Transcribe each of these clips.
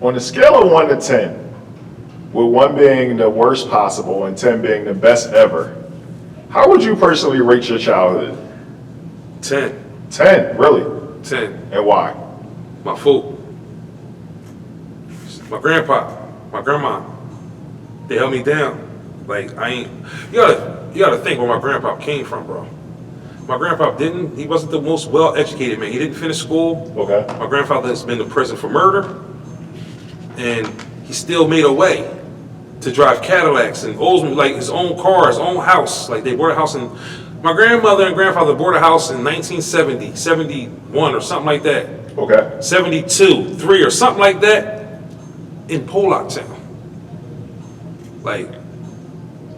On a scale of 1 to 10, with 1 being the worst possible and 10 being the best ever, how would you personally rate your childhood? 10. 10, really? 10. And why? My food. My grandpa, my grandma, they held me down. Like, you gotta think where my grandpa came from, bro. My grandpa he wasn't the most well-educated man. He didn't finish school. Okay. My grandfather has been to prison for murder, and he still made a way to drive Cadillacs and Oldsmobile, like his own car, his own house. Like, they bought a house my grandmother and grandfather bought a house in 1970, 71 or something like that. Okay. 72, 3 or something like that in Pollock Town. Like,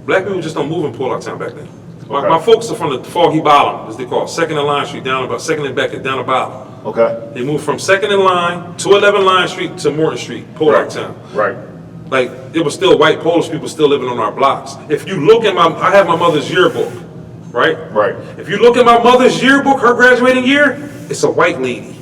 black people just don't move in Pollock Town back then. My folks are from the Foggy Bottom, as they call it, 2nd and Line Street, down about 2nd and Beckett, down the bottom. Okay. They moved from 2nd and Line to 11 Line Street to Morton Street, Pollock Town. Right. Like, there was still white Polish people still living on our blocks. If you look at I have my mother's yearbook, right? Right. If you look at my mother's yearbook, her graduating year, it's a white lady.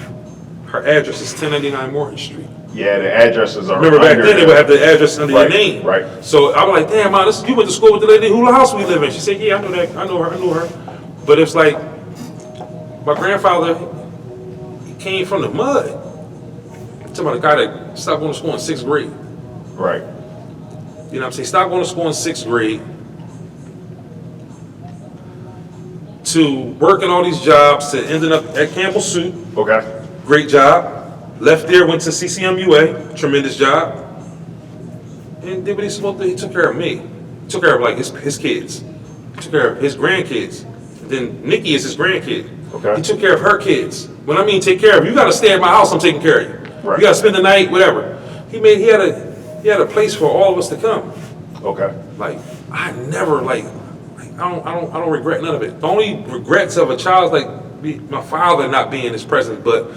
Her address is 1099 Morton Street. Yeah, the addresses are. Remember back then they would have the address under your Right, name. right. So I'm like, damn, Ma, you went to school with the lady whose house we live in. She said, yeah, I know that. I know her. But it's like, my grandfather, he came from the mud. I'm talking about a guy that stopped going to school in 6th grade. Right. You know what I'm saying? Stopped going to school in 6th grade to working all these jobs to ending up at Campbell Soup. Okay. Great job. Left there, went to CCMUA, tremendous job. And did what he's supposed to. He took care of me. He took care of like his kids. He took care of his grandkids. And then Nikki is his grandkid. Okay. He took care of her kids. When I mean take care of you, gotta stay at my house, I'm taking care of you. Right. You gotta spend the night, whatever. He had a place for all of us to come. Okay. Like, I never I don't regret none of it. The only regrets of a child is like my father not being his present, but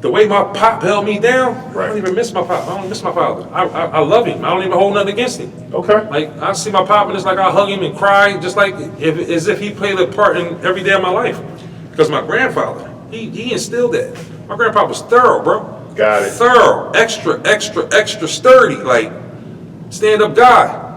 the way my pop held me down, Right. I don't even miss my pop. I don't miss my father. I love him. I don't even hold nothing against him. Okay. Like, I see my pop and it's like I hug him and cry, just like as if he played a part in every day of my life. Because my grandfather, he instilled that. My grandpa was thorough, bro. Got it. Thorough, extra sturdy, like stand-up guy.